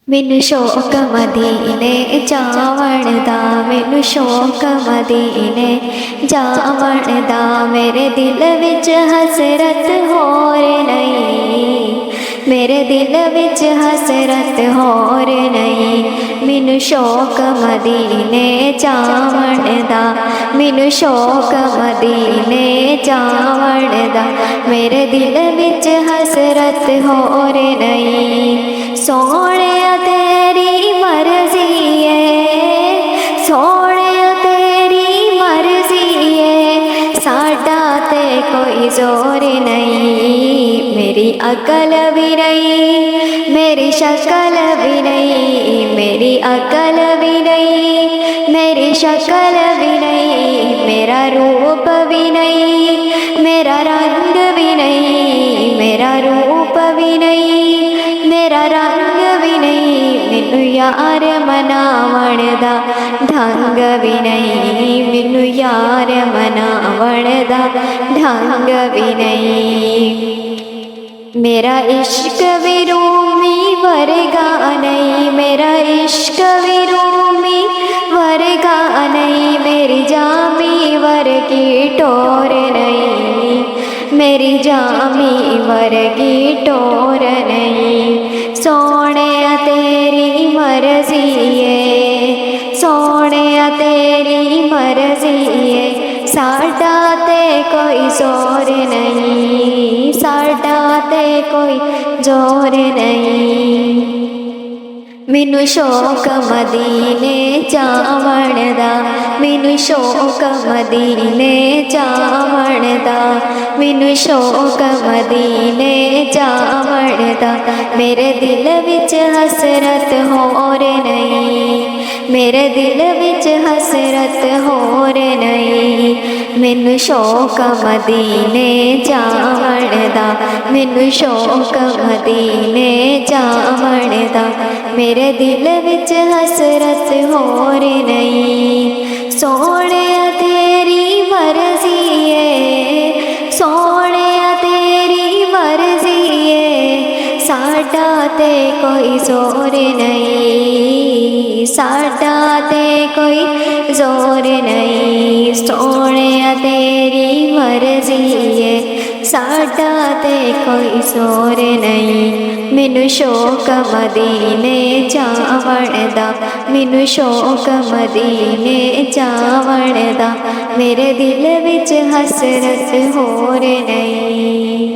मैनू शौक मदीने जावण दा, मैनू शौक मदीने जावण दा, मेरे दिल विच हसरत होर नहीं, मेरे दिल विच हसरत होर नहीं। मैनू शौक मदीने जावण दा, मैनू शौक मदीने जावण दा, मेरे दिल विच हसरत होर नहीं। सोने तेरी मर्जी है, सोने तेरी मर्जी है, साडा ते कोई जोर नहीं। मेरी अकल भी नहीं, मेरी शक्ल भी नहीं, मेरी अकल भी नहीं, मेरी शक्ल भी नहीं, मेरा रूप भी नहीं, मेरा रंग भी नहीं, मेरा रूप भी नहीं, मेरा रंग भी नहीं। मैनू यार मनावण दा ढंग भी नहीं, मैनू यार मनावण दा ढंग भी नहीं। मेरा इश्क भी रूमी वर्गा नहीं, मेरा इश्क भी रूमी वर्गा नहीं, मेरी जामी वर्गी टोर नहीं, मेरी जामी वर्गी टोर नहीं। सोने तेरी मर्जी है, सोने तेरी मर्जी है, साडा ते कोई जोर नहीं, साडा ते कोई जोर नहीं। मैनू शौक मदीने जावण दा, मैनू शौक मदीने जावण दा, मैनू शौक मदीने जावण दा, मेरे दिल विच हसरत होर नहीं, मेरे दिल विच हसरत होर नहीं। मैनू शौक मदीने जावण दा, मैनू शौक मदीने जावण दा, मेरे दिल विच हसरत होर नहीं। सोने तेरी मर्जी है, सोने तेरी मर्जी है, साडा ते कोई जोर नहीं, साडा ते कोई जोर नहीं। सोने तेरी मर्जी है, साडा ते कोई जोर नहीं। मैनू शौक मदीने जावण दा, मैनू शौक मदीने जावण दा, मेरे दिल विच हसरत होर नहीं।